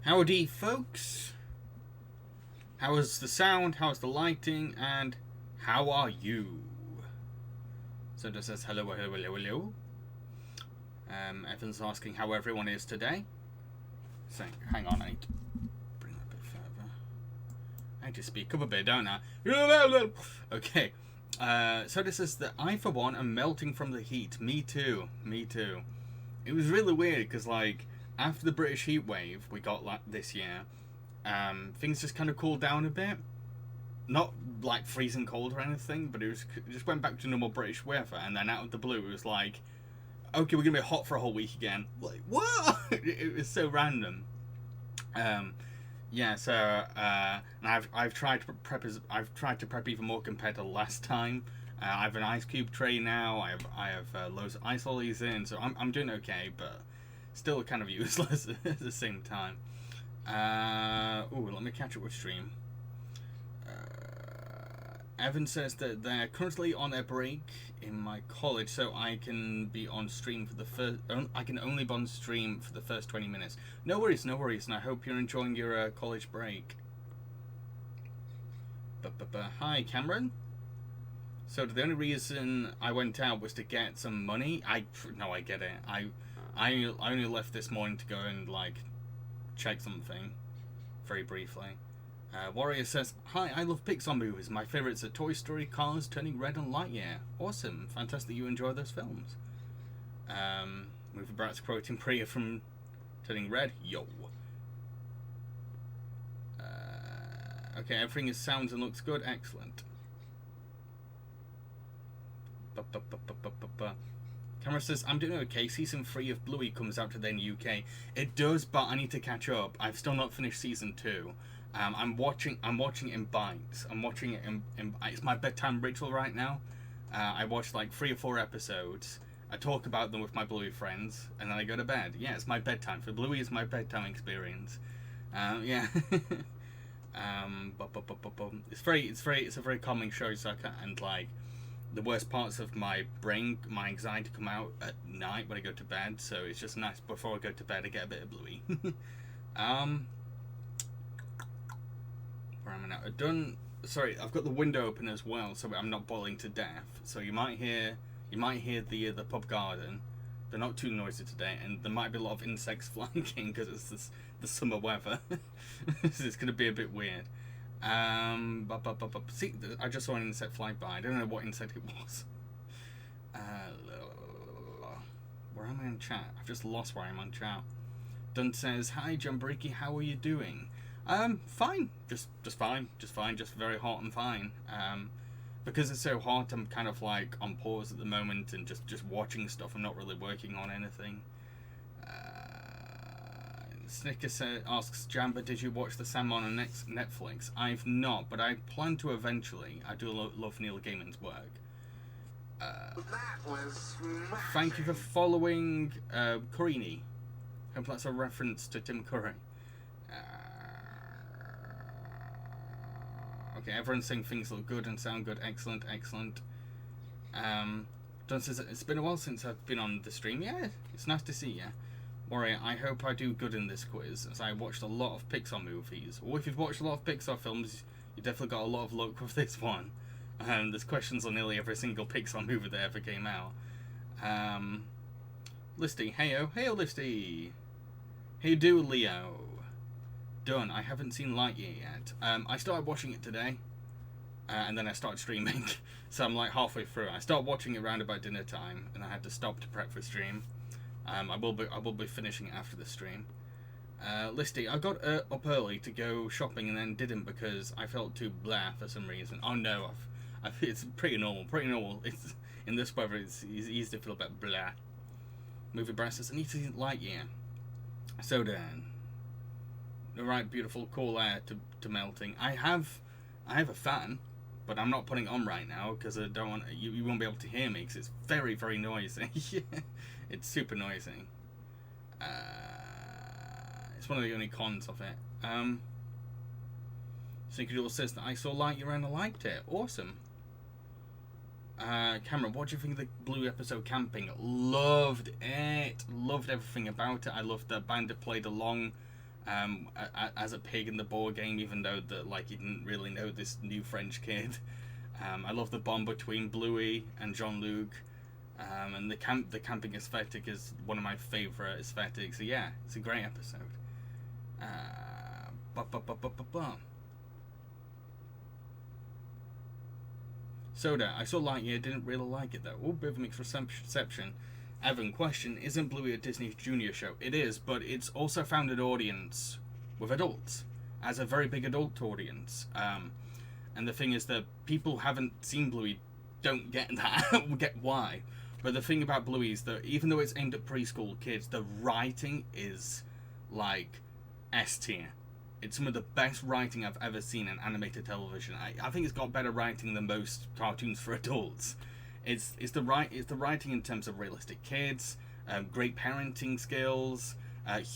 Howdy, folks. How is the sound? How's the lighting? And how are you? So it says hello, hello, hello, hello. Evan's asking how everyone is today. So, hang on, I need to bring that a bit further. I need to speak up a bit, don't I? Okay. So this is that I, for one, am melting from the heat. Me too. Me too. It was really weird because, like, after the British heat wave we got this year, things just kind of cooled down a bit. Not like freezing cold or anything, but it just went back to normal British weather. And then out of the blue, it was like, okay, we're gonna be hot for a whole week again. Like, what? It was so random. Yeah. So, and I've tried to prep even more compared to last time. I have an ice cube tray now. I have loads of ice lollies in, so I'm doing okay, but still kind of useless at the same time. Let me catch up with stream. Evan says that they're currently on a break in my college, so I can be on stream for the first. I can only be on stream for the first 20 minutes. No worries, no worries, and I hope you're enjoying your college break. Hi, Cameron. So the only reason I went out was to get some money. I get it. I only left this morning to go and like check something, very briefly. Warrior says, hi, I love Pixar movies. My favourites are Toy Story, Cars, Turning Red, and Lightyear. Awesome. Fantastic you enjoy those films. Movie Brat's quoting Priya from Turning Red. Yo. Okay, everything is sounds and looks good. Excellent. Camera says, I'm doing okay. Season 3 of Bluey comes out today in the UK. It does, but I need to catch up. I've still not finished season 2. I'm watching it in bites. I'm watching it in it's my bedtime ritual right now. I watch like 3 or 4 episodes. I talk about them with my Bluey friends, and then I go to bed. Yeah, it's my bedtime. For Bluey is my bedtime experience. Yeah. It's a very calming show, so I can't, and like the worst parts of my brain, my anxiety come out at night when I go to bed, so it's just nice before I go to bed I get a bit of Bluey. Where am I now? Sorry, I've got the window open as well, so I'm not boiling to death. So you might hear the pub garden. They're not too noisy today, and there might be a lot of insects flying in because it's the summer weather. So it's gonna be a bit weird. See, I just saw an insect fly by. I don't know what insect it was. Where am I in chat? I've just lost where I'm on chat. Dunn says, hi Jambareeqi, how are you doing? Fine. Just fine. Just very hot and fine. Because it's so hot, I'm kind of like on pause at the moment and just watching stuff. I'm not really working on anything. Snicker asks, Jamba, did you watch The Sandman on Netflix? I've not, but I plan to eventually. I do love Neil Gaiman's work. Thank you for following Currini. Hope that's a reference to Tim Curry. Okay, everyone's saying things look good and sound good. Excellent. Don says, it's been a while since I've been on the stream. Yeah, it's nice to see you. Warrior, I hope I do good in this quiz, as I watched a lot of Pixar movies. Or if you've watched a lot of Pixar films, you definitely got a lot of luck with this one. There's questions on nearly every single Pixar movie that ever came out. Listy, heyo Listy. How you do, Leo? Done. I haven't seen Lightyear yet. I started watching it today, and then I started streaming, so I'm like halfway through. I started watching it around about dinner time, and I had to stop to prep for stream. I will be finishing it after the stream. Listy, I got up early to go shopping and then didn't because I felt too blah for some reason. Oh no, it's pretty normal. It's in this weather. It's easy to feel a bit blah. Movie Brass says, I need to see Lightyear. So then, the right beautiful cool air to melting. I have a fan, but I'm not putting it on right now because I don't want you won't be able to hear me because it's very very noisy. It's super noisy. It's one of the only cons of it. Sneaky says that I saw Lightyear and I liked it. Awesome. Cameron, what do you think of the Blue episode Camping? Loved it. Loved everything about it. I loved the band that played along. as a pig in the board game, even though like he didn't really know this new French kid. I love the bond between Bluey and Jean-Luc, and the camping aesthetic is one of my favorite aesthetics. So yeah, it's a great episode. Soda, I saw Lightyear, didn't really like it though. Oh, bit of a mixed reception. Evan, question, isn't Bluey a Disney Junior show? It is, but it's also found an audience with adults, as a very big adult audience. And the thing is that people who haven't seen Bluey don't get that, get why. But the thing about Bluey is that even though it's aimed at preschool kids, the writing is like S tier. It's some of the best writing I've ever seen in animated television. I think it's got better writing than most cartoons for adults. It's the writing in terms of realistic kids, great parenting skills,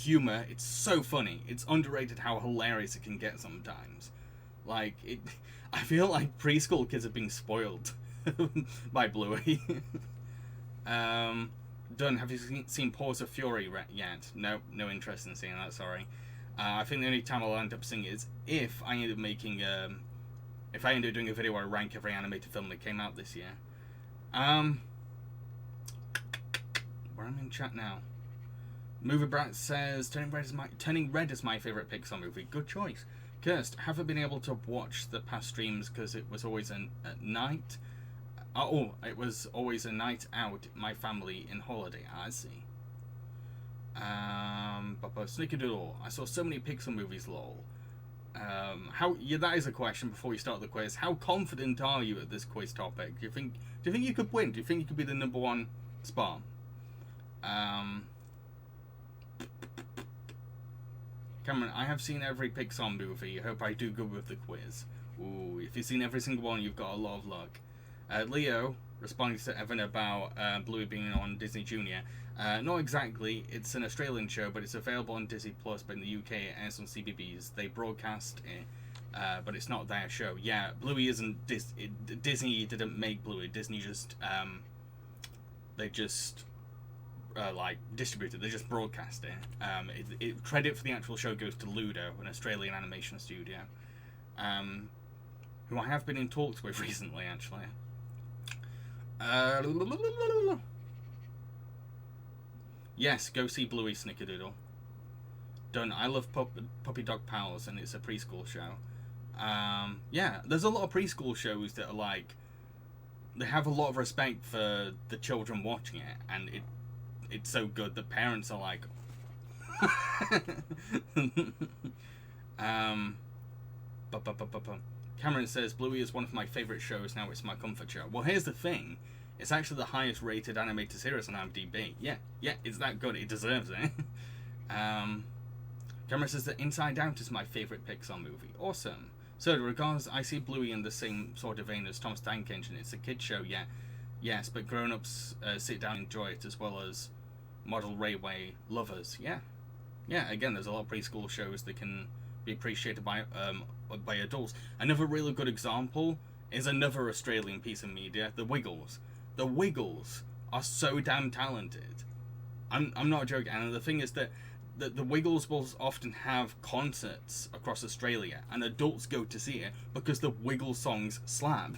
humor. It's so funny. It's underrated how hilarious it can get sometimes. Like it, I feel like preschool kids are being spoiled by Bluey. Done. Have you seen Paws of Fury yet? No interest in seeing that. Sorry. I think the only time I'll end up seeing it is if I end up making if I end up doing a video where I rank every animated film that came out this year. Where I'm in chat now. Movie Brat says Turning Red is my favorite Pixar movie. Good choice. Kirst, haven't been able to watch the past streams because it was always at night. It was always a night out. My family in holiday. I see. Snickerdoodle. I saw so many Pixar movies. Lol. That is a question before we start the quiz. How confident are you at this quiz topic? Do you think you could win? Do you think you could be the number one spot? Cameron, I have seen every Pixar movie. I hope I do good with the quiz. Ooh, if you've seen every single one, you've got a lot of luck. Leo, responding to Evan about Bluey being on Disney Junior. Not exactly. It's an Australian show, but it's available on Disney Plus. But in the UK, it airs on CBeebies. They broadcast it, but it's not their show. Yeah, Bluey isn't Disney didn't make Bluey. Disney just they just like distribute it. They just broadcast it. Credit for the actual show goes to Ludo, an Australian animation studio, who I have been in talks with recently, actually. Yes, go see Bluey, Snickerdoodle. Done. I love Puppy Dog Pals, and it's a preschool show. Yeah, there's a lot of preschool shows that are like, they have a lot of respect for the children watching it, and it's so good that parents are like, Cameron says Bluey is one of my favorite shows. Now it's my comfort show. Well, here's the thing. It's actually the highest rated animated series on IMDb. Yeah, it's that good. It deserves it. Cameron says that Inside Out is my favorite Pixar movie. Awesome. So, regards, I see Bluey in the same sort of vein as Tom's Tank Engine. It's a kid show, yeah. Yes, but grown-ups sit down and enjoy it, as well as model railway lovers. Yeah, again, there's a lot of preschool shows that can be appreciated by adults. Another really good example is another Australian piece of media, The Wiggles. The Wiggles are so damn talented. I'm not joking. And the thing is that the Wiggles will often have concerts across Australia, and adults go to see it because the Wiggles songs slap.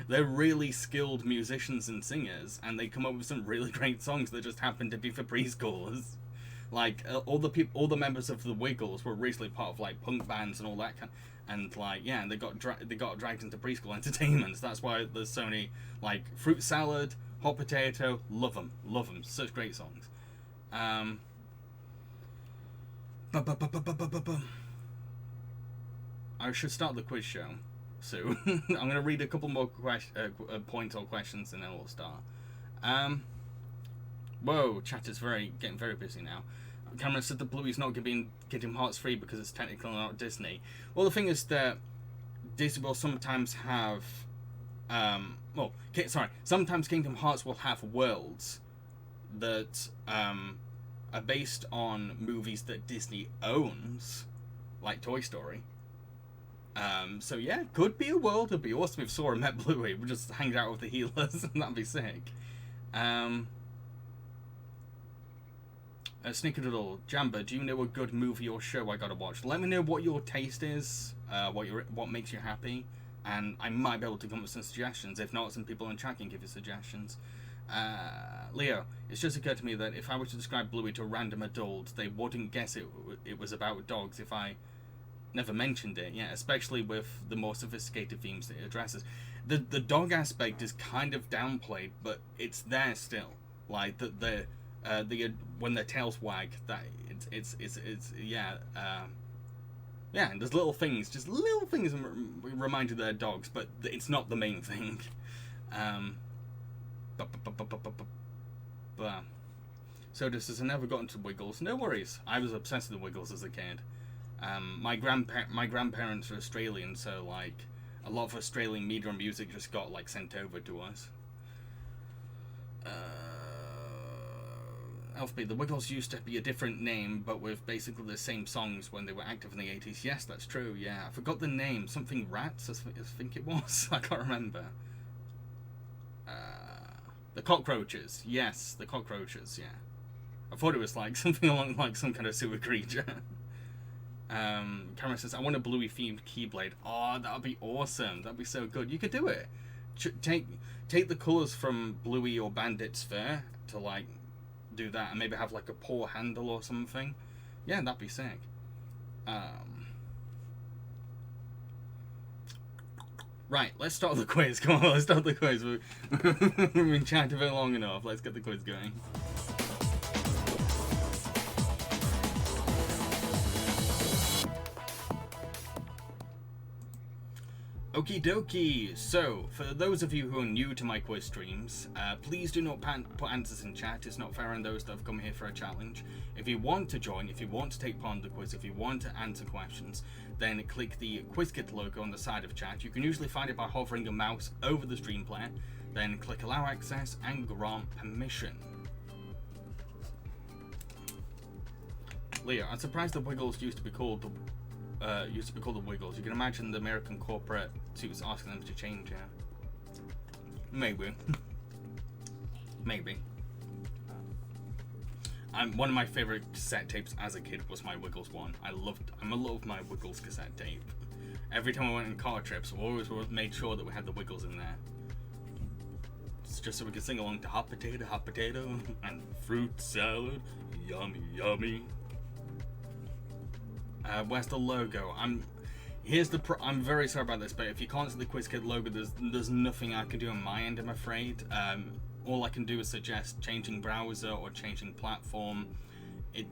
They're really skilled musicians and singers, and they come up with some really great songs that just happen to be for preschoolers. Like all the members of the Wiggles were recently part of like punk bands and all that kind. And like they got dragged into preschool entertainments. That's why there's so many like Fruit Salad, Hot Potato. Love them. Such great songs. I should start the quiz show soon. I'm gonna read a couple more points or questions and then we'll start. Whoa, chat is getting very busy now. Cameron said that Bluey's not going to be in Kingdom Hearts 3 because it's technically not Disney. Well, the thing is that Disney will sometimes have... sometimes Kingdom Hearts will have worlds that are based on movies that Disney owns, like Toy Story. So yeah, could be a world. It'd be awesome if Sora met Bluey. We'd just hang out with the healers and that'd be sick. Snickerdoodle, Jamba, do you know a good movie or show I gotta watch? Let me know what your taste is, what makes you happy, and I might be able to come up with some suggestions. If not, some people in chat can give you suggestions. Leo, it's just occurred to me that if I were to describe Bluey to a random adult, they wouldn't guess it was about dogs if I never mentioned it. Yeah, especially with the more sophisticated themes that it addresses. The dog aspect is kind of downplayed, but it's there still. Like the when their tails wag, that it's yeah, yeah. And there's little things that remind you they're dogs, but it's not the main thing. So this has never gotten to Wiggles. No worries. I was obsessed with the Wiggles as a kid. My grandparents are Australian, so like a lot of Australian media and music just got like sent over to us. Elfby, the Wiggles used to be a different name, but with basically the same songs when they were active in the 80s. Yes, that's true, yeah. I forgot the name. Something Rats, I think it was. I can't remember. The Cockroaches. Yes, the Cockroaches, yeah. I thought it was like something along like some kind of sewer creature. Cameron says, I want a Bluey-themed Keyblade. Oh, that would be awesome. That would be so good. You could do it. Take the colours from Bluey or Bandit's Fur to, like, do that. And maybe have, like, a paw handle or something. Yeah, that'd be sick. Right, let's start the quiz. Come on, let's start the quiz. We've been chatting for long enough. Let's get the quiz going. Okie dokie, so for those of you who are new to my quiz streams, please do not put answers in chat. It's not fair on those that have come here for a challenge. If you want to join, if you want to take part in the quiz, if you want to answer questions, then click the QuizKit logo on the side of chat. You can usually find it by hovering your mouse over the stream player, then click allow access and grant permission. Leo, I'm surprised the Wiggles used to be called the Wiggles. You can imagine the American corporate suits asking them to change it. Maybe. Maybe. One of my favorite cassette tapes as a kid was my Wiggles one. I loved my Wiggles cassette tape. Every time I went on car trips, we always made sure that we had the Wiggles in there. It's just so we could sing along to hot potato, and fruit salad, yummy, yummy. Where's the logo? I'm very sorry about this, but if you can't see the QuizKit logo, there's nothing I can do on my end, I'm afraid. All I can do is suggest changing browser or changing platform.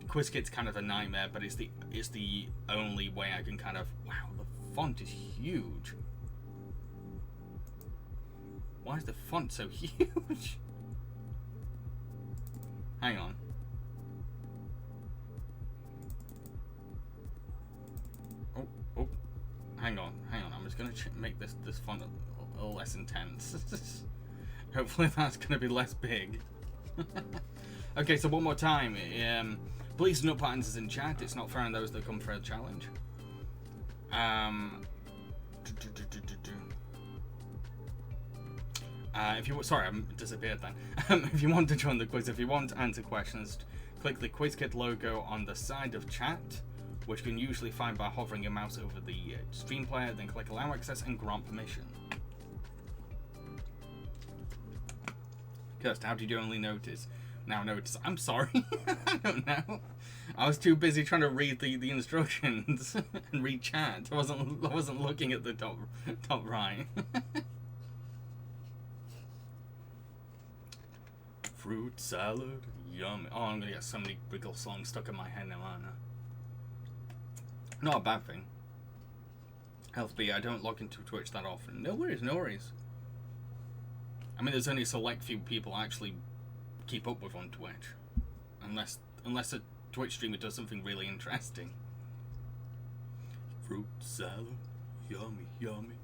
QuizKit's kind of a nightmare, but it's the only way I can kind of. Wow, the font is huge. Why is the font so huge? Hang on. Oh, hang on. I'm just gonna make this font a little less intense. Hopefully that's gonna be less big. Okay, so one more time. Please do not put answers in chat. It's not fair on those that come for a challenge. Sorry, I disappeared then. If you want to join the quiz, if you want to answer questions, click the QuizKit logo on the side of chat, which you can usually find by hovering your mouse over the stream player, then click allow access and grant permission. Kirst, how did you only notice? Now notice. I'm sorry. I don't know. I was too busy trying to read the instructions and read chat. I wasn't looking at the top right. Fruit salad, yummy. Oh, I'm gonna get so many Wiggle songs stuck in my head now, aren't I? Not a bad thing. Healthby, I don't log into Twitch that often. No worries, no worries. I mean, there's only a select few people I actually keep up with on Twitch. Unless a Twitch streamer does something really interesting. Fruit salad, yummy, yummy.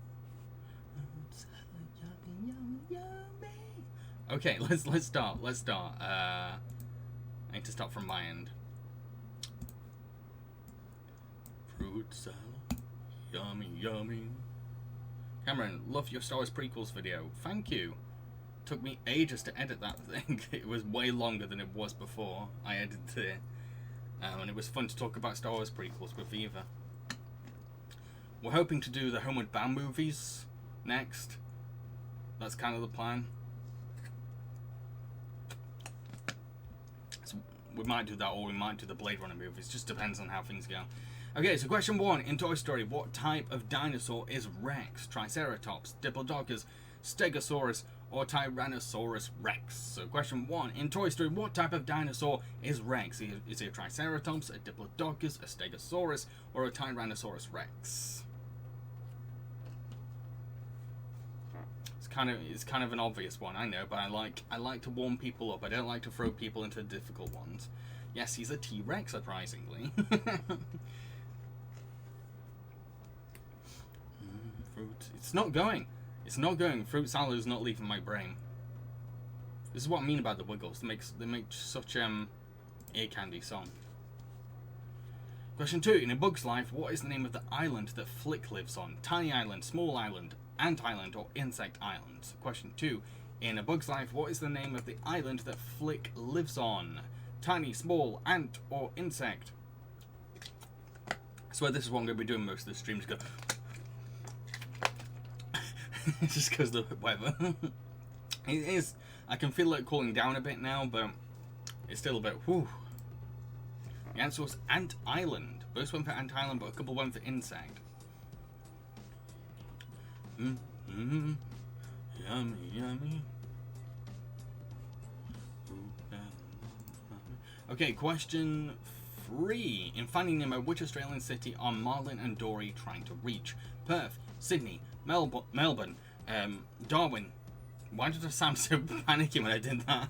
Fruit salad, yummy, yummy, yummy. Okay, let's start. I need to start from my end. Fruit salad, yummy, yummy. Cameron, love your Star Wars prequels video. Thank you. Took me ages to edit that thing. It was way longer than it was before I edited it. And it was fun to talk about Star Wars prequels with Viva. We're hoping to do the Homeward Bound movies next. That's kind of the plan. So we might do that, or we might do the Blade Runner movies. Just depends on how things go. Okay, so question 1. In Toy Story, what type of dinosaur is Rex? Triceratops, Diplodocus, Stegosaurus, or Tyrannosaurus Rex? So question 1. In Toy Story, what type of dinosaur is Rex? Is it a Triceratops, a Diplodocus, a Stegosaurus, or a Tyrannosaurus Rex? It's kind of an obvious one, I know, but I like to warm people up. I don't like to throw people into difficult ones. Yes, he's a T-Rex, surprisingly. Fruit. It's not going. It's not going. Fruit salad is not leaving my brain. This is what I mean about the Wiggles. They make such ear candy song. Question 2. In A Bug's Life, what is the name of the island that Flick lives on? Tiny Island, Small Island, Ant Island, or Insect Island? Question 2. In A Bug's Life, what is the name of the island that Flick lives on? Tiny, small, ant, or insect? I swear this is what I'm going to be doing most of the streams. Go. Just because the weather. It is. I can feel it cooling down a bit now, but it's still a bit. Whew. The answer was Ant Island. Both went for Ant Island, but a couple went for insect. Yummy, yummy. Okay, question 3. In Finding Nemo, which Australian city are Marlin and Dory trying to reach? Perth, Sydney, Melbourne, Darwin. Why did I sound so panicky when I did that?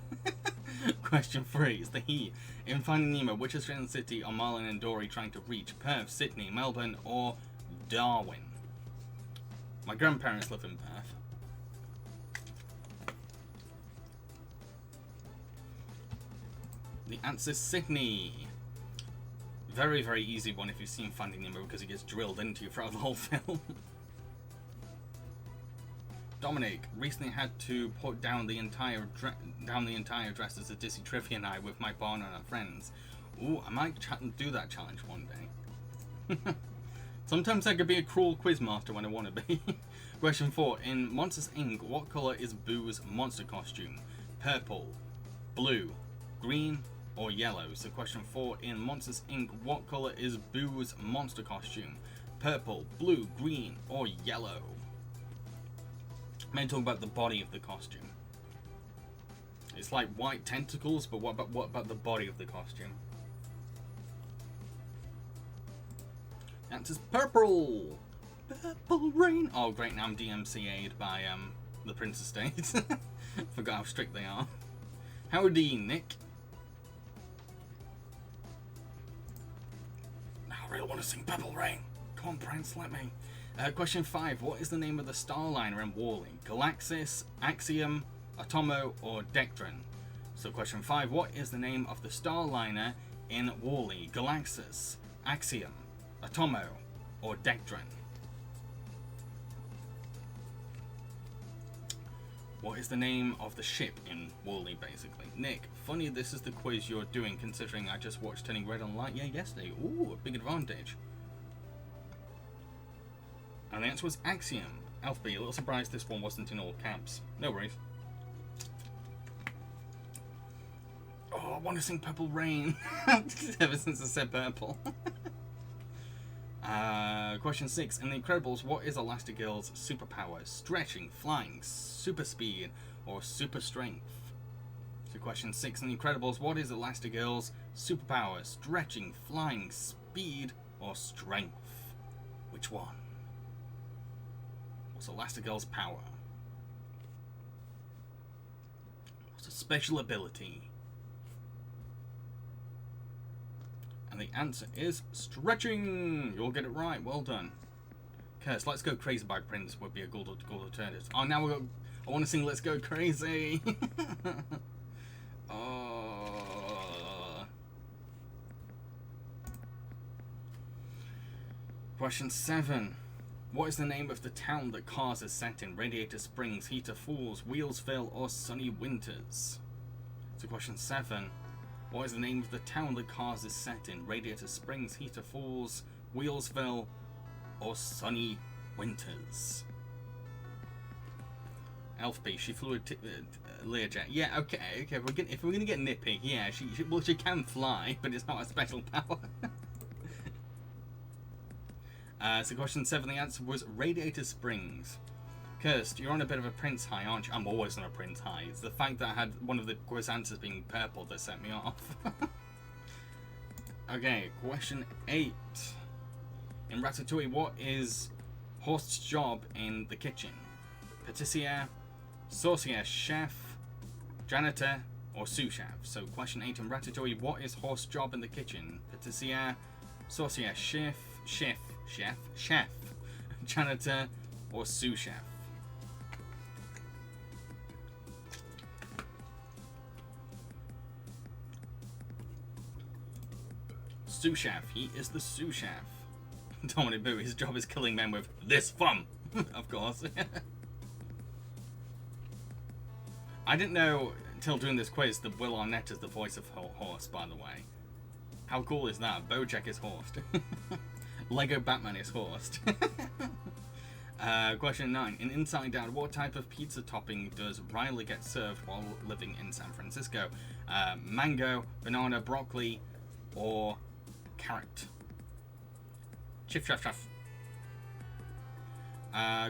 Question 3 is the he. In Finding Nemo, which Australian city are Marlin and Dory trying to reach? Perth, Sydney, Melbourne, or Darwin? My grandparents live in Perth. The answer is Sydney. Very, very easy one if you've seen Finding Nemo, because it gets drilled into you throughout the whole film. Dominic recently had to put down the entire dress as a Disney trivia night with my partner and our friends. Ooh, I might do that challenge one day. Sometimes I could be a cruel quiz master when I want to be. Question 4. In Monsters Inc., what colour is Boo's monster costume? Purple, blue, green, or yellow? So question 4. In Monsters Inc., what colour is Boo's monster costume? Purple, blue, green, or yellow? I'm going to talk about the body of the costume. It's like white tentacles, but what about the body of the costume? Answer's purple! Purple rain! Oh great, now I'm DMCA'd by the Prince Estate. Forgot how strict they are. Howdy, Nick. Now I really want to sing Purple Rain. Come on, Prince, let me. Question 5. What is the name of the starliner in WALL-E? Galaxis, Axiom, Atomo, or Dectron? So question 5. What is the name of the starliner in WALL-E? Galaxis, Axiom, Atomo, or Dectron? What is the name of the ship in WALL-E, basically? Nick, funny this is the quiz you're doing, considering I just watched Turning Red on Lightyear yesterday. Ooh, a big advantage. And the answer was Axiom. Alfie, a little surprised this one wasn't in all caps. No worries. Oh, I want to sing Purple Rain. Ever since I said purple. Question 6. In The Incredibles, what is Elastigirl's superpower? Stretching, flying, super speed, or super strength? So question 6. In The Incredibles, what is Elastigirl's superpower? Stretching, flying, speed, or strength? Which one? What's Elastigirl's power? What's a special ability? And the answer is stretching. You'll get it right. Well done. Curse, Let's Go Crazy by Prince would be a good alternative. Oh, now I want to sing Let's Go Crazy. Oh. Question 7. What is the name of the town that Cars is set in? Radiator Springs, Heater Falls, Wheelsville, or Sunny Winters? So question 7. What is the name of the town the Cars is set in? Radiator Springs, Heater Falls, Wheelsville, or Sunny Winters? Elfby, she flew a Learjet. Yeah, okay. If we're gonna get nitpicky, yeah, she can fly, but it's not a special power. So question 7, the answer was Radiator Springs. Kirst, you're on a bit of a Prince high, aren't you? I'm always on a Prince high. It's the fact that I had one of the quiz answers being purple that set me off. Okay, question 8. In Ratatouille, what is Horst's job in the kitchen? Patissier, saucier, chef, janitor, or sous chef? So question 8 in Ratatouille, what is Horst's job in the kitchen? Patissier, saucier, chef, janitor, or sous chef? Sous chef. He is the sous chef. Dominic Boo, his job is killing men with this thumb. Of course. I didn't know until doing this quiz that Will Arnett is the voice of Horst, by the way. How cool is that? Bojack is Horst. Lego Batman is Horst. Question 9. In Inside Out, what type of pizza topping does Riley get served while living in San Francisco? Mango, banana, broccoli, or carrot? Chiff.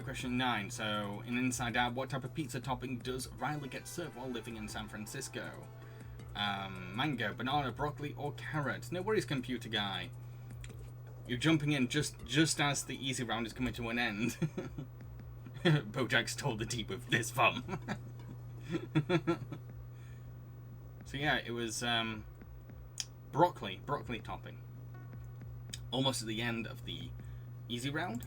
Question 9. So, in Inside Out, what type of pizza topping does Riley get served while living in San Francisco? Mango, banana, broccoli, or carrot? No worries, computer guy. You're jumping in just as the easy round is coming to an end. Bojack stole the tea with this thumb. So yeah, it was broccoli topping. Almost at the end of the easy round.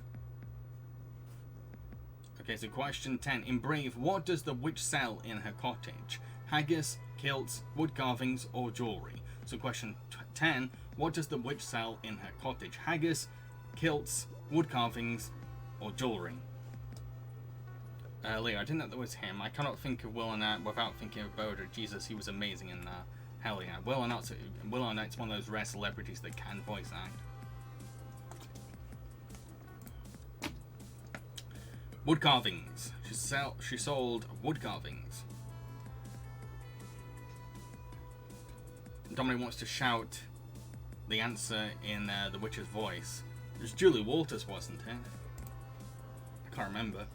Okay, so question 10. In Brave, what does the witch sell in her cottage? Haggis, kilts, wood carvings, or jewelry? So question 10. What does the witch sell in her cottage? Haggis, kilts, wood carvings, or jewelry? Leo, I didn't know that was him. I cannot think of Will Arnett without thinking of Boda. Jesus, he was amazing in that. Hell yeah. Will Arnett's one of those rare celebrities that can voice act. Wood carvings. She sold wood carvings. Dominic wants to shout the answer in the witch's voice. It was Julie Walters, wasn't it? I can't remember.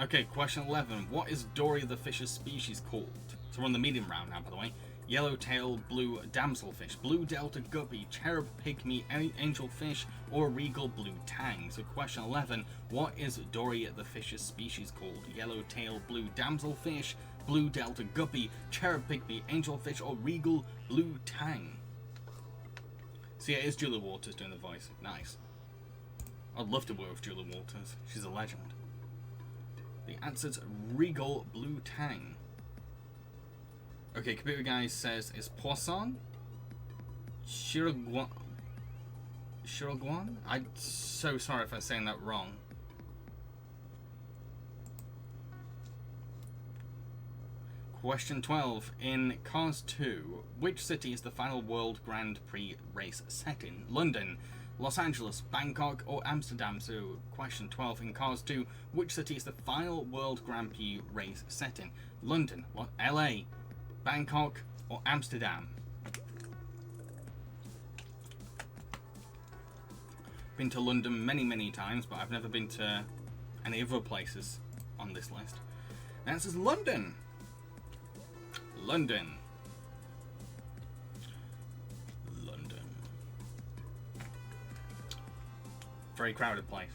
Okay, question 11. What is Dory the fish's species called? So we're on the medium round now, by the way. Yellowtail blue damselfish, blue delta guppy, cherub pygmy angelfish, or regal blue tang. So question 11, what is Dory the fish's species called? Yellowtail blue damselfish, blue delta guppy, cherub pygmy angelfish, or regal blue tang? So yeah, it is Julie Walters doing the voice. Nice. I'd love to work with Julie Walters. She's a legend. The answer's regal blue tang. Okay, computer guy says it's poisson. Shiraguan. I'm so sorry if I'm saying that wrong. Question 12. In Cars 2, which city is the final World Grand Prix race set in? London, Los Angeles, Bangkok, or Amsterdam? So, question 12. In Cars 2, which city is the final World Grand Prix race set in? London, LA, Bangkok, or Amsterdam? Been to London many times, but I've never been to any other places on this list. The answer's London. London. Very crowded place.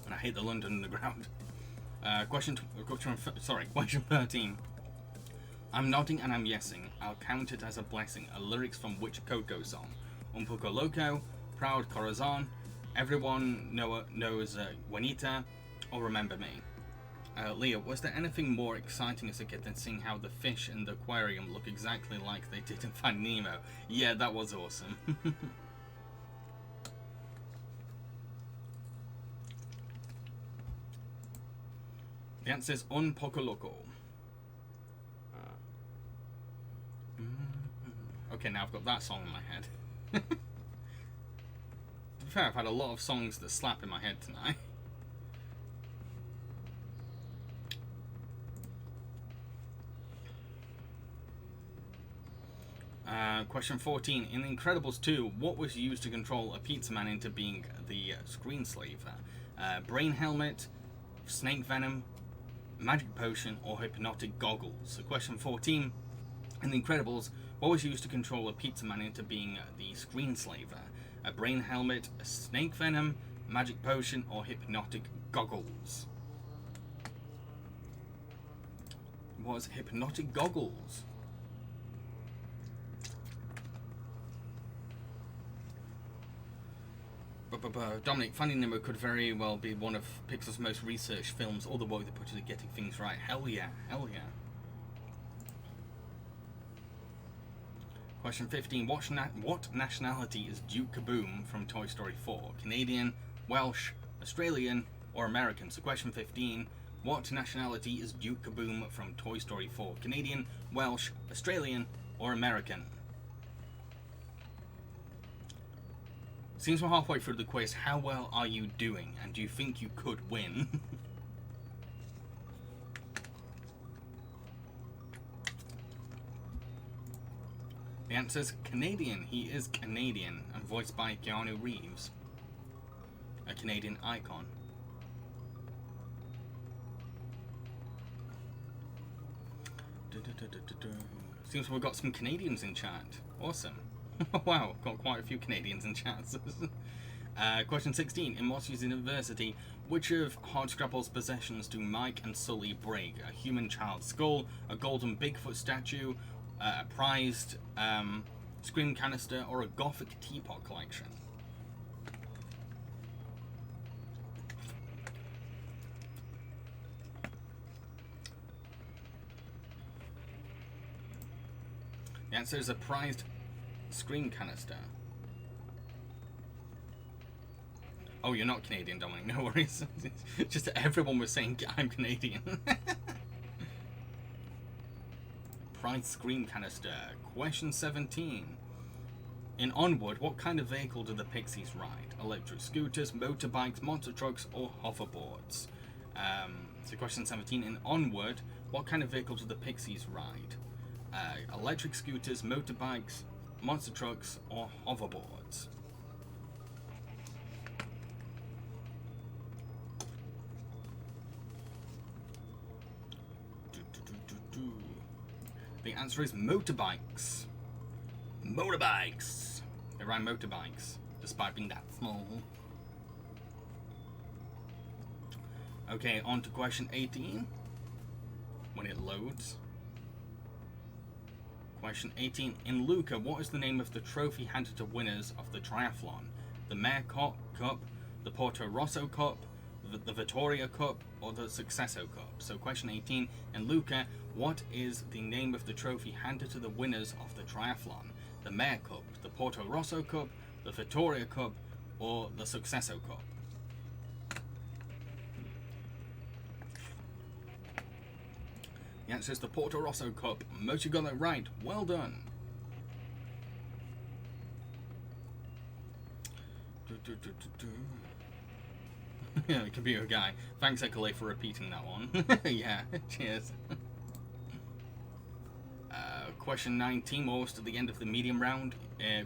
And I hate the London Underground. Question 13. I'm nodding and I'm yesing. I'll count it as a blessing. A lyrics from which Coco song? Un Poco Loco, Proud Corazon, Everyone Knows Juanita, or Remember Me? Leah, was there anything more exciting as a kid than seeing how the fish in the aquarium look exactly like they did in Finding Nemo? Yeah, that was awesome. The answer is Un Poco Loco. Okay, now I've got that song in my head. To be fair, I've had a lot of songs that slap in my head tonight. Question 14. In The Incredibles 2, what was used to control a pizza man into being the screenslaver? Brain helmet, snake venom, magic potion, or hypnotic goggles? So question 14. In The Incredibles, what was used to control a pizza man into being the screenslaver? A brain helmet, a snake venom, magic potion, or hypnotic goggles? It was hypnotic goggles. Dominic, Finding Nemo could very well be one of Pixar's most researched films. All the work they put into getting things right. Hell yeah, hell yeah. Question 15. What nationality is Duke Kaboom from Toy Story 4? Canadian, Welsh, Australian, or American? So question 15. What nationality is Duke Kaboom from Toy Story 4? Canadian, Welsh, Australian, or American? Seems we're halfway through the quiz. How well are you doing? And do you think you could win? The answer is Canadian. He is Canadian and voiced by Keanu Reeves, a Canadian icon. Seems we've got some Canadians in chat. Awesome. Wow, got quite a few Canadians in chat. Question 16. In Moss University, which of Hardscrabble's possessions do Mike and Sully break? A human child's skull, a golden Bigfoot statue, a prized scream canister, or a gothic teapot collection? The answer is a prized screen canister. Oh, you're not Canadian, Dominic. No worries. Just that everyone was saying I'm Canadian. Prize screen canister. Question 17. In Onward, what kind of vehicle do the Pixies ride? Electric scooters, motorbikes, monster trucks, or hoverboards? So question 17. In Onward, what kind of vehicle do the Pixies ride? Electric scooters, motorbikes, monster trucks, or hoverboards? The answer is motorbikes. Motorbikes. They ride motorbikes, despite being that small. Okay, on to question 18. When it loads. Question 18. In Luca, what is the name of the trophy handed to winners of the triathlon? The Mayor Cup, the Porto Rosso Cup, the Vittoria Cup, or the Successo Cup? So question 18. In Luca, what is the name of the trophy handed to the winners of the triathlon? The Mayor Cup, the Porto Rosso Cup, the Vittoria Cup, or the Successo Cup? The answer is the Porto Rosso Cup. Most you got that right. Well done. Yeah, computer guy. Thanks, Ekalay, for repeating that one. Yeah, cheers. Question 19, almost at the end of the medium round.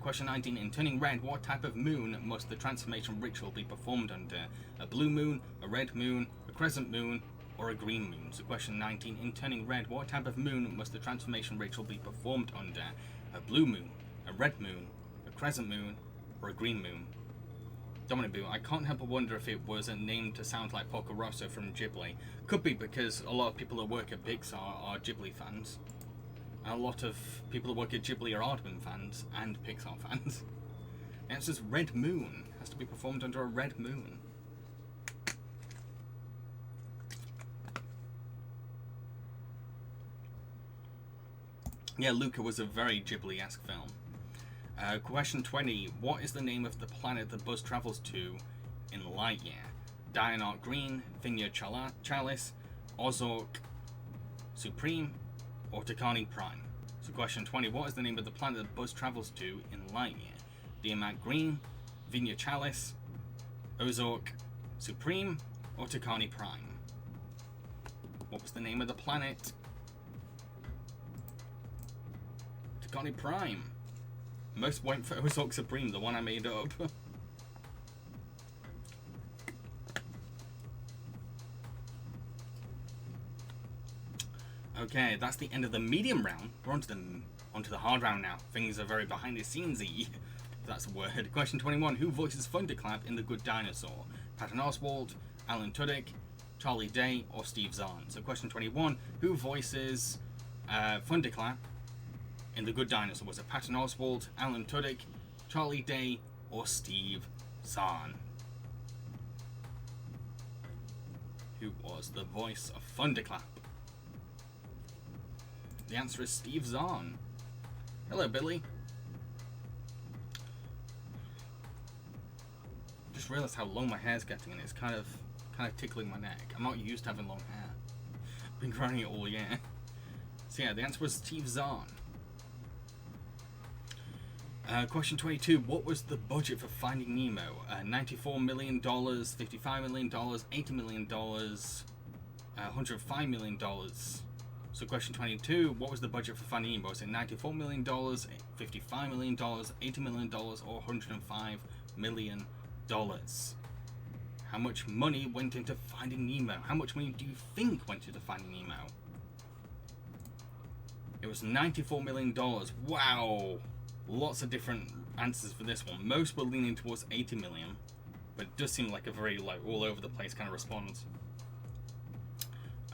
Question 19, in turning red, what type of moon must the transformation ritual be performed under? A blue moon, a red moon, a crescent moon, or a green moon? So question 19, in turning red, what type of moon must the transformation ritual be performed under? A blue moon, a red moon, a crescent moon, or a green moon? Dominic Boo, I can't help but wonder if it was a name to sound like Porco Rosso from Ghibli. Could be, because a lot of people that work at Pixar are Ghibli fans. And a lot of people that work at Ghibli are Aardman fans and Pixar fans. The answer is red moon. It has to be performed under a red moon. Yeah, Luca was a very Ghibli-esque film. Question 20. What is the name of the planet that Buzz travels to in Lightyear? Dianark Green, Vineyard Chalice, Ozork Supreme, or Takani Prime? So question 20, what is the name of the planet that Buzz travels to in Lightyear? Diamant Green, Venia Chalice, Ozork Supreme, or Takani Prime? What was the name of the planet? Takani Prime. Most went for Ozork Supreme, the one I made up. Okay, that's the end of the medium round. We're onto the hard round now. Things are very behind the scenes-y, if that's a word. Question 21. Who voices Thunderclap in The Good Dinosaur? Patton Oswalt, Alan Tudyk, Charlie Day, or Steve Zahn? So question 21. Who voices Thunderclap in The Good Dinosaur? Was it Patton Oswalt, Alan Tudyk, Charlie Day, or Steve Zahn? Who was the voice of Thunderclap? The answer is Steve Zahn. Hello, Billy. Just realised how long my hair's getting, and it's kind of tickling my neck. I'm not used to having long hair. I've been growing it all year. So yeah, the answer was Steve Zahn. Question 22. What was the budget for Finding Nemo? $94 million, $55 million, $80 million, $105 million. So question 22, what was the budget for Finding Nemo? Was it $94 million, $55 million, $80 million, or $105 million? How much money went into Finding Nemo? How much money do you think went into Finding Nemo? It was $94 million. Wow! Lots of different answers for this one. Most were leaning towards 80 million, but it does seem like a very all over the place kind of response.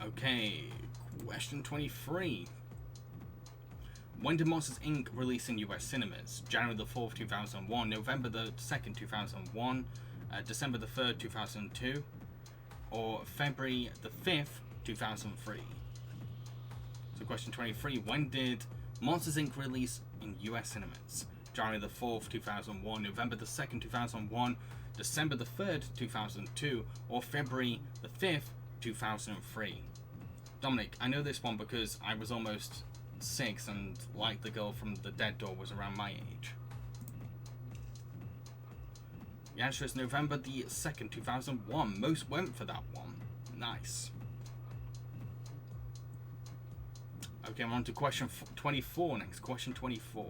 Okay. Question 23. When did Monsters Inc. release in US cinemas? January the 4th, 2001, November the 2nd, 2001, December the 3rd, 2002, or February the 5th, 2003? So question 23. When did Monsters Inc. release in US cinemas? January the 4th, 2001, November the 2nd, 2001, December the 3rd, 2002, or February the 5th, 2003? Dominic, I know this one because I was almost 6 and, like the girl from The Dead Door, was around my age. The answer is November the 2nd, 2001. Most went for that one. Nice. Okay, I'm on to question 24 next. Question 24.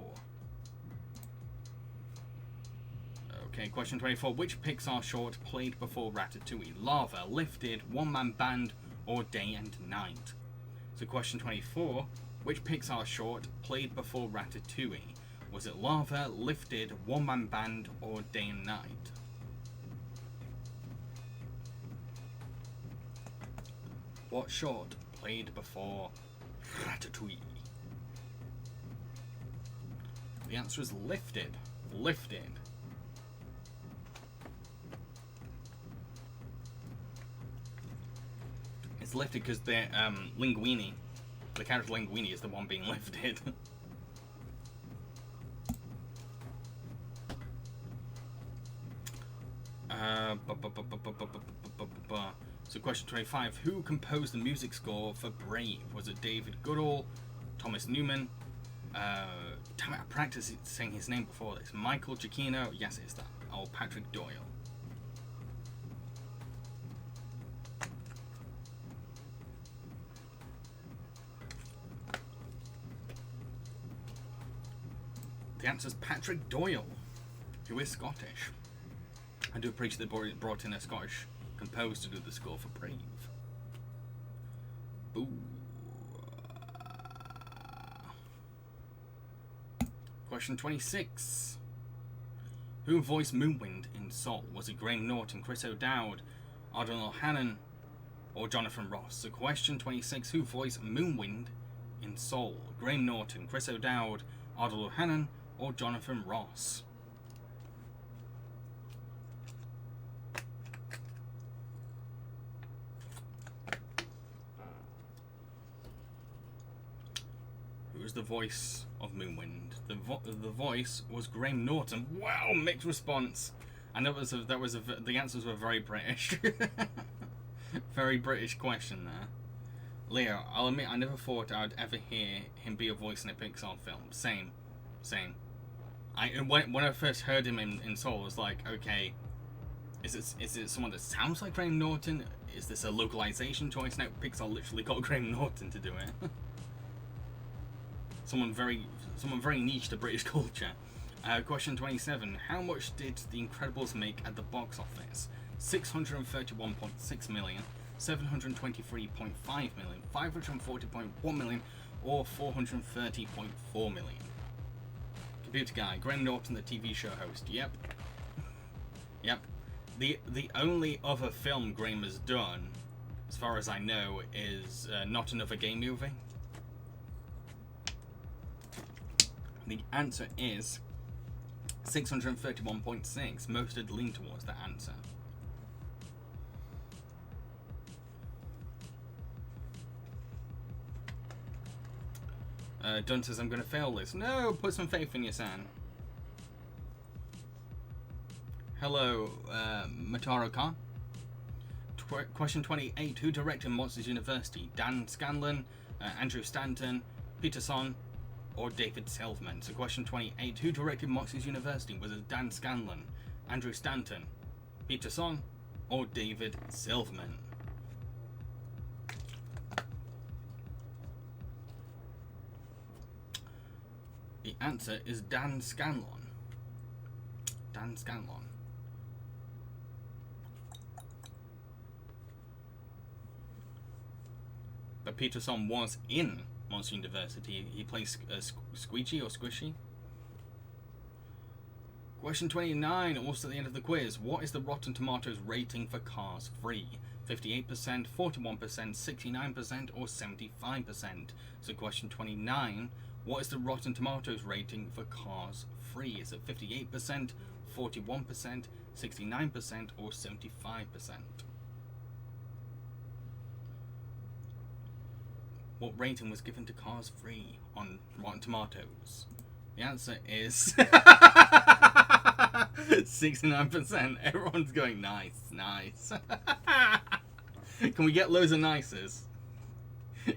Okay, question 24. Which Pixar short played before Ratatouille? Lava, Lifted, One Man Band, or Day and Night? So question 24, which Pixar short played before Ratatouille? Was it Lava, Lifted, One Man Band, or Day and Night? What short played before Ratatouille? The answer is Lifted. Lifted. It's lifted because the Linguini, the character Linguini, is the one being lifted. So question 25, who composed the music score for Brave? Was it David Goodall, Thomas Newman, damn it, I practiced saying his name before this, Michael Giacchino, yes it's that, or Patrick Doyle? The answer is Patrick Doyle, who is Scottish. I do appreciate they brought in a Scottish composer to do the score for Brave. Ooh. Question 26. Who voiced Moonwind in Soul? Was it Graham Norton, Chris O'Dowd, Arden O'Hannon, or Jonathan Ross? So question 26. Who voiced Moonwind in Soul? Graham Norton, Chris O'Dowd, Arden O'Hannon, or Jonathan Ross? Who was the voice of Moonwind? The voice was Graham Norton. Wow, mixed response. And the answers were very British. Very British question there. Leo, I'll admit I never thought I'd ever hear him be a voice in a Pixar film. Same. When I first heard him in Soul, I was like, okay, is it someone that sounds like Graham Norton? Is this a localization choice? No, Pixar literally got Graham Norton to do it. someone very niche to British culture. Question 27. How much did The Incredibles make at the box office? 631.6 million, 723.5 million, 540.1 million, or 430.4 million? Computer guy. Graham Norton, the TV show host. Yep. The only other film Graham has done, as far as I know, is Not Another Gay Movie. The answer is 631.6. Most had leaned towards that answer. Dunn says, I'm going to fail this. No, put some faith in your son. Hello, Mataro Khan. Question 28. Who directed Monsters University? Dan Scanlon, Andrew Stanton, Peter Son, or David Silverman? So question 28. Who directed Monsters University? Was it Dan Scanlon, Andrew Stanton, Peter Son, or David Silverman? The answer is Dan Scanlon. Dan Scanlon. But Peter Son was in Monster University. He plays Squeegee or Squishy. Question 29, also at the end of the quiz. What is the Rotten Tomatoes rating for Cars 3? 58%, 41%, 69%, or 75%? So question 29, what is the Rotten Tomatoes rating for Cars 3? Is it 58%, 41%, 69%, or 75%? What rating was given to Cars 3 on Rotten Tomatoes? The answer is 69%. Everyone's going nice. Can we get loads of nices?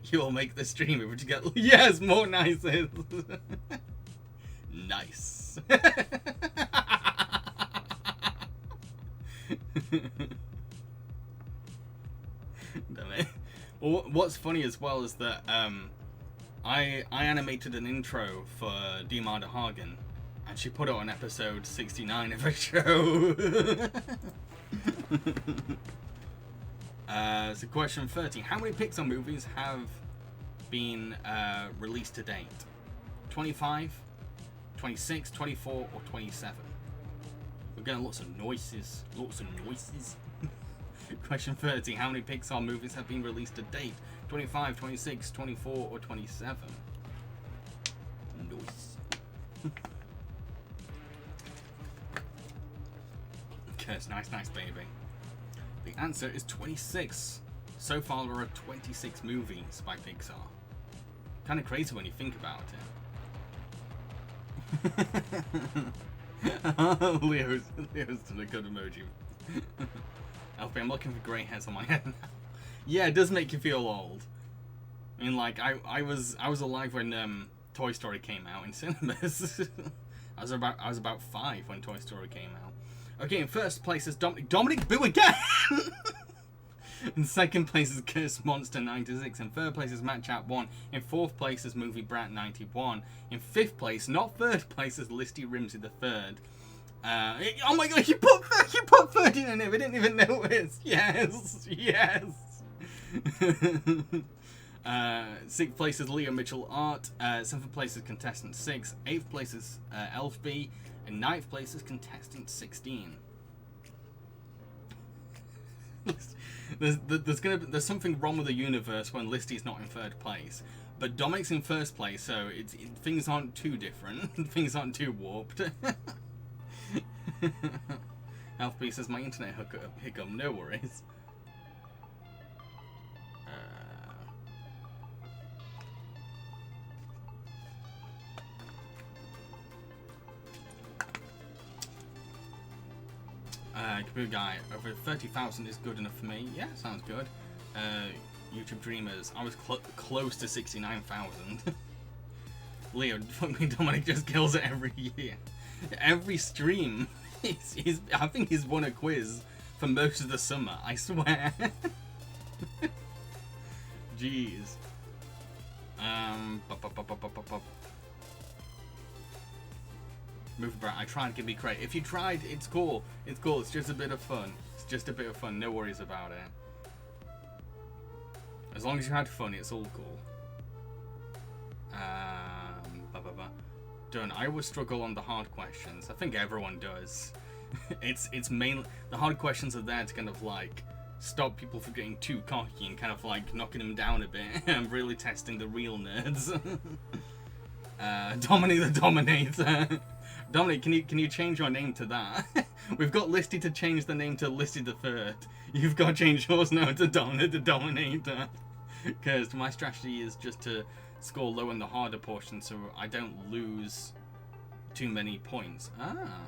You'll make the stream if we get yes, more nices. Nice. Damn it. Well, what's funny as well is that I animated an intro for Dimada Hagen, and she put it on episode 69 of her show. So question 30. How many Pixar movies have been released to date? 25, 26, 24, or 27? We're getting lots of noises. Question 30. How many Pixar movies have been released to date? 25, 26, 24, or 27? Noise. Curse, nice, baby. The answer is 26. So far, there are 26 movies by Pixar. Kind of crazy when you think about it. Leo's done a good emoji. Alfie, I'm looking for grey hairs on my head now. Yeah, it does make you feel old. I mean, like, I was alive when Toy Story came out in cinemas. I was about 5 when Toy Story came out. Okay, in first place is Dominic Boo again! In second place is Cursed Monster 96. In third place is Matt Chat 1. In fourth place is Movie Brat 91. In fifth place, not third place, is Listy Rimsey the third. Oh my god, you put 13 in it, we didn't even notice. Yes. Sixth place is Leo Mitchell Art. Seventh place is Contestant 6. Eighth place is Elf B. And ninth place is Contestant 16. There's something wrong with the universe when Listy's not in third place. But Dominic's in first place, so things aren't too different. Things aren't too warped. Alfie says my internet hiccup, no worries. Computer guy, over 30,000 is good enough for me. Yeah, sounds good. YouTube Dreamers. I was close to 69,000. Leo, fuck me, Dominic just kills it every year. Every stream, I think he's won a quiz for most of the summer, I swear. Jeez. Movie Brat, I tried to be great. If you tried, it's cool. It's cool. It's just a bit of fun. It's just a bit of fun. No worries about it. As long as you had fun, it's all cool. Done. I always struggle on the hard questions. I think everyone does. It's mainly the hard questions are there to kind of like stop people from getting too cocky and kind of like knocking them down a bit and really testing the real nerds. Dominic the Dominator. Dominic, can you change your name to that? We've got Listy to change the name to Listy the Third. You've got to change yours now to Dominic the Dominator. Because my strategy is just to score low in the harder portion so I don't lose too many points. Ah.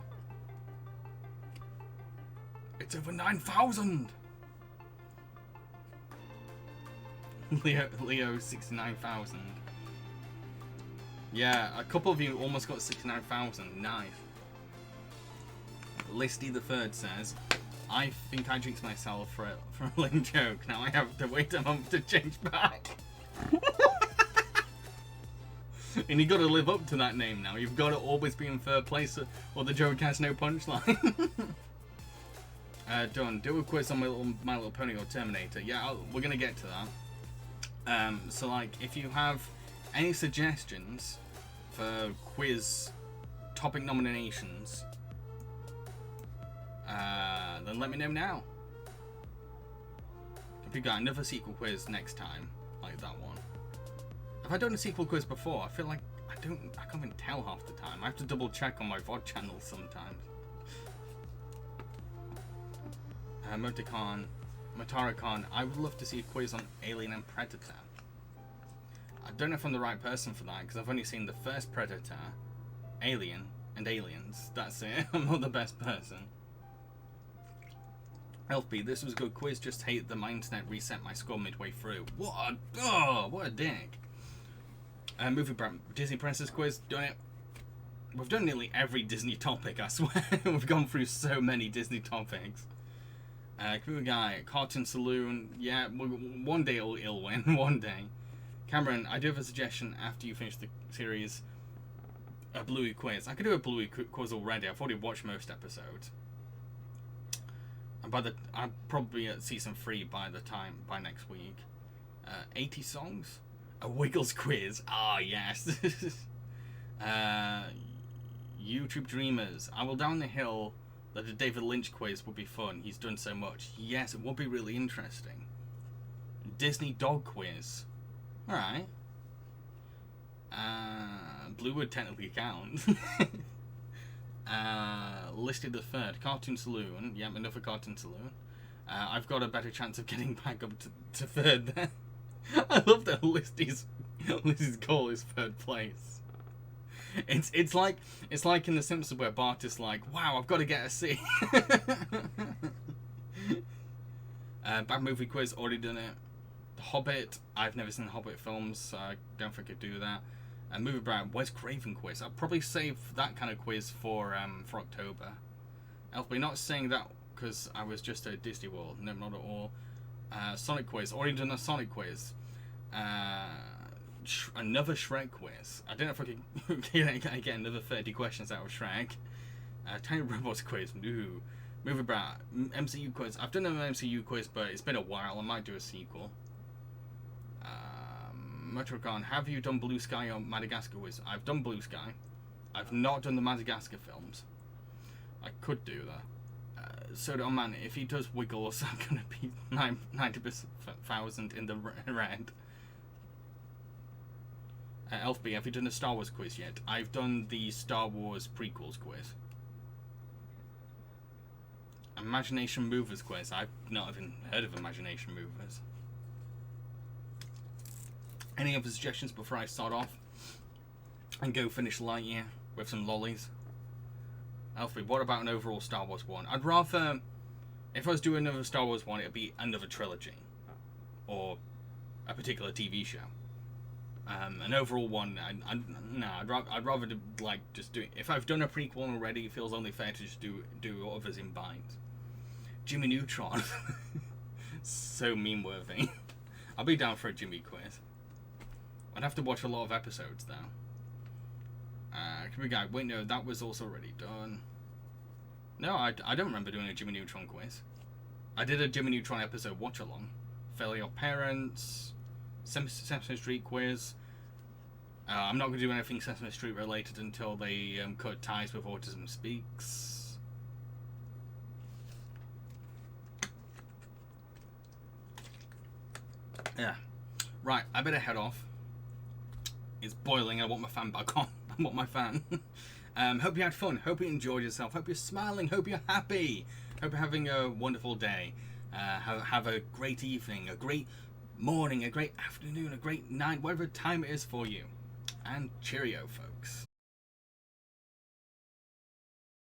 It's over 9,000! Leo 69,000. Yeah, a couple of you almost got 69,000. Nice. Listy the Third says, I think I jinxed myself for a lame joke. Now I have to wait a month to change back. And you got to live up to that name now. You've got to always be in third place or the joke has no punchline. Done. Do a quiz on My Little Pony or Terminator. Yeah, we're going to get to that. So, like, if you have any suggestions for quiz topic nominations, then let me know now. If you got another sequel quiz next time, like that one. Have I done a sequel quiz before? I feel like I can't even tell half the time. I have to double check on my VOD channel sometimes. Motara-Khan, I would love to see a quiz on Alien and Predator. I don't know if I'm the right person for that, because I've only seen the first Predator, Alien, and Aliens. That's it. I'm not the best person. LP, this was a good quiz, just hate that my internet reset my score midway through. What a dick. Movie Disney Princess quiz, done it. We've done nearly every Disney topic, I swear. We've gone through so many Disney topics. Computer Guy, Cartoon Saloon, yeah, one day it'll win, one day. Cameron, I do have a suggestion after you finish the series, a Bluey quiz. I could do a Bluey quiz already, I've already watched most episodes. And I'm probably at season 3 by next week. 80 songs? A Wiggles quiz, yes. YouTube Dreamers, I will down the hill that a David Lynch quiz would be fun. He's done so much. Yes, it would be really interesting. Disney dog quiz. Alright. Blue would technically count. Listed the Third. Cartoon Saloon. Yep, another Cartoon Saloon. I've got a better chance of getting back up to third there. I love that Listy's goal is third place. It's like in The Simpsons where Bart is like, wow, I've got to get a C. Bad movie quiz, already done it. The Hobbit, I've never seen the Hobbit films, so I don't think I'd do that. Movie Brand, Wes Craven quiz. I'll probably save that kind of quiz for October. I'll be not saying that because I was just at Disney World. No, not at all. Sonic quiz, already done a Sonic quiz. Another Shrek quiz. I don't know if I can get another 30 questions out of Shrek. Tiny Robots quiz. Ooh. Movie Brat. MCU quiz. I've done an MCU quiz, but it's been a while. I might do a sequel. Metrocon. Have you done Blue Sky or Madagascar quiz? I've done Blue Sky. I've not done the Madagascar films. I could do that. Soda on Man. If he does Wiggles, I'm gonna be 90,000 in the red. Elfby, have you done a Star Wars quiz yet? I've done the Star Wars prequels quiz. Imagination Movers quiz. I've not even heard of Imagination Movers. Any other suggestions before I start off and go finish Lightyear with some lollies? Elfby, what about an overall Star Wars one? I'd rather, if I was doing another Star Wars one, it'd be another trilogy. Or a particular TV show. An overall one, I'd rather do, like, just do it. If I've done a prequel already, it feels only fair to just do others in bites. Jimmy Neutron. So meme-worthy. I'll be down for a Jimmy quiz. I'd have to watch a lot of episodes, though. Wait, no, that was also already done. No, I don't remember doing a Jimmy Neutron quiz. I did a Jimmy Neutron episode watch-along. Fail Your Parents, Sesame Street quiz. I'm not going to do anything Sesame Street related until they cut ties with Autism Speaks. Yeah. Right, I better head off. It's boiling, I want my fan back on. I want my fan. Hope you had fun, hope you enjoyed yourself, hope you're smiling, hope you're happy. Hope you're having a wonderful day. Have a great evening, a great morning, a great afternoon, a great night, whatever time it is for you. And cheerio, folks.